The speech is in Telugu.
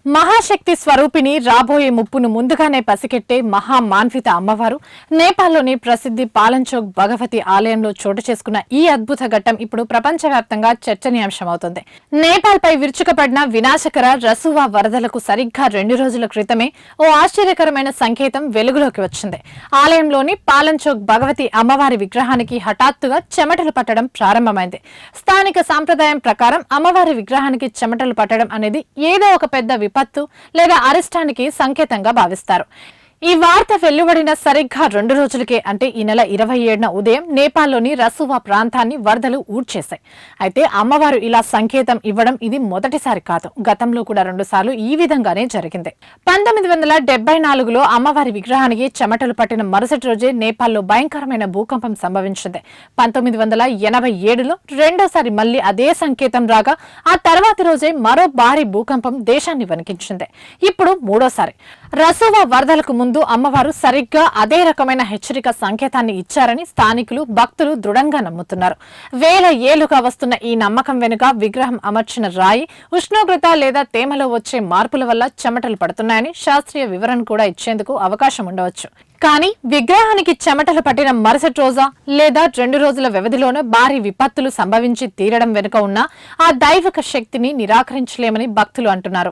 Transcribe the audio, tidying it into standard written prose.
మహాశక్తి స్వరూపిణి రాబోయే ముప్పును ముందుగానే పసికెట్టే మహామాన్విత అమ్మవారు నేపాల్లోని ప్రసిద్ధి పాలంచోక్ భగవతి ఆలయంలో చోటు చేసుకున్న ఈ అద్భుత ఘట్టం ఇప్పుడు ప్రపంచవ్యాప్తంగా చర్చనీయాంశమవుతోంది. నేపాల్పై విరుచుకుపడిన వినాశకర రసువా వరదలకు సరిగ్గా 2 రోజుల క్రితమే ఓ ఆశ్చర్యకరమైన సంకేతం వెలుగులోకి వచ్చింది. ఆలయంలోని పాలంచోక్ భగవతి అమ్మవారి విగ్రహానికి హఠాత్తుగా చెమటలు పట్టడం ప్రారంభమైంది. స్థానిక సాంప్రదాయం ప్రకారం అమ్మవారి విగ్రహానికి చెమటలు పట్టడం అనేది ఏదో ఒక పెద్ద విపత్తు లేదా అరిష్టానికి సంకేతంగా భావిస్తారు. ఈ వార్త వెలువడిన సరిగ్గా 2 రోజులకే అంటే ఈ నెల 27న ఉదయం నేపాల్లోని రసువా ప్రాంతాన్ని వరదలు ఊడ్చేశాయి. అయితే అమ్మవారు ఇలా సంకేతం ఇవ్వడం ఇది మొదటిసారి కాదు. గతంలో కూడా 2 సార్లు ఈ విధంగానే జరిగింది. 1974లో అమ్మవారి విగ్రహానికి చెమటలు పట్టిన మరుసటి రోజే నేపాల్లో భయంకరమైన భూకంపం సంభవించింది. 1987లో రెండోసారి మళ్లీ అదే సంకేతం రాగా ఆ తర్వాతి రోజే మరో భారీ భూకంపం దేశాన్ని వణికించింది. ఇప్పుడు మూడోసారి రసువా వరదలకు ముందు అమ్మవారు సరిగ్గా అదే రకమైన హెచ్చరిక సంకేతాన్ని ఇచ్చారని స్థానికులు భక్తులు దృఢంగా నమ్ముతున్నారు. వేల ఏళ్లుగా వస్తున్న ఈ నమ్మకం వెనుక విగ్రహం అమర్చిన రాయి, ఉష్ణోగ్రత లేదా తేమలో వచ్చే మార్పుల వల్ల చెమటలు పడుతున్నాయని శాస్త్రీయ వివరణ కూడా ఇచ్చేందుకు అవకాశం ఉండవచ్చు. కానీ విగ్రహానికి చెమటలు పట్టిన మరుసటి రోజా లేదా 2 రోజుల వ్యవధిలోనే భారీ విపత్తులు సంభవించి తీరడం వెనుక ఉన్న ఆ దైవిక శక్తిని నిరాకరించలేమని భక్తులు అంటున్నారు.